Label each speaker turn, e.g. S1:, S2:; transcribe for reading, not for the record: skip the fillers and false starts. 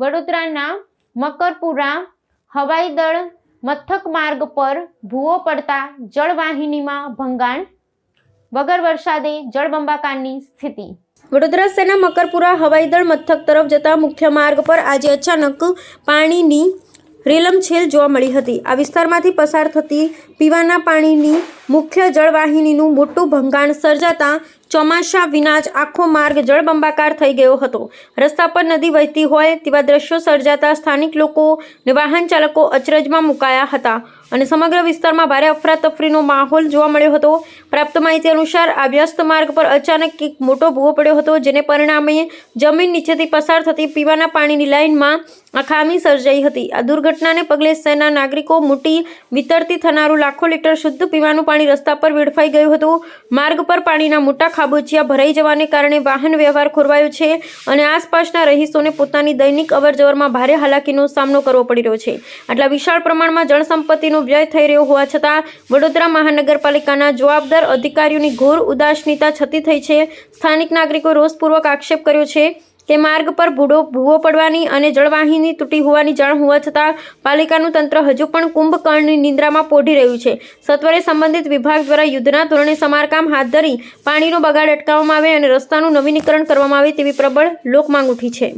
S1: વડોદરાના મકરપુરા હવાઈ દળ મથક માર્ગ પર ભૂવો પડતા જળવાહિનીમાં ભંગાણ, વગર વરસાદે જળબંબાકારની સ્થિતિ। વડોદરા શહેરના મકરપુરા હવાઈ દળ મથક તરફ જતા મુખ્ય માર્ગ પર આજે અચાનક પાણીની રેલમછેલ જોવા મળી હતી। આ વિસ્તારમાંથી પસાર થતી પીવાના પાણીની મુખ્ય જળવાહિનીનું મોટું ભંગાણ સર્જાતા ચોમાસા વિના જ આખો માર્ગ જળબંબાકાર થઈ ગયો હતો। રસ્તા પર નદી વહેતી હોય તેવા દ્રશ્યો સર્જાતા સ્થાનિક લોકો અને વાહન ચાલકો અચરજમાં મુકાયા હતા અને સમગ્ર વિસ્તારમાં ભારે અફરાતફરીનો માહોલ જોવા મળ્યો હતો। પ્રાપ્ત માહિતી અનુસાર આ વ્યસ્ત માર્ગ પર અચાનક એક મોટો ભૂવો પડ્યો હતો, જેને પરિણામે જમીન નીચેથી પસાર થતી પીવાના પાણીની લાઇનમાં આ ખામી સર્જાઈ હતી। આ દુર્ઘટનાને પગલે શહેરના નાગરિકો મોટી વિતરતી થનારું લાખો લીટર શુદ્ધ પીવાનું પાણી રસ્તા પર વેડફાઈ ગયું હતું। માર્ગ પર પાણીના મોટા ખાબોચિયા ભરાઈ જવાને કારણે વાહન વ્યવહાર ખોરવાયો છે અને આસપાસના રહીશોને પોતાની દૈનિક અવરજવરમાં ભારે હાલાકીનો સામનો કરવો પડી રહ્યો છે। આટલા વિશાળ પ્રમાણમાં જળસંપત્તિનો વ્યય થઈ રહ્યો હોવા છતાં વડોદરા મહાનગરપાલિકાના જવાબદાર અધિકારીઓની ઘોર ઉદાસીનતા છતી થઈ છે। સ્થાનિક નાગરિકો રોષપૂર્વક આક્ષેપ કર્યો છે કે માર્ગ પર ભૂવો પડવાની અને જળવાહિની તૂટી હોવાની જાણ હોવા છતાં પાલિકાનું તંત્ર હજુ પણ કુંભકર્ણની નિંદ્રામાં પોઢી રહ્યું છે। સત્વરે સંબંધિત વિભાગ દ્વારા યુદ્ધના ધોરણે સમારકામ હાથ ધરી પાણીનો બગાડ અટકાવવામાં આવે અને રસ્તાનું નવીનીકરણ કરવામાં આવે તેવી પ્રબળ લોકમાંગ ઉઠી છે।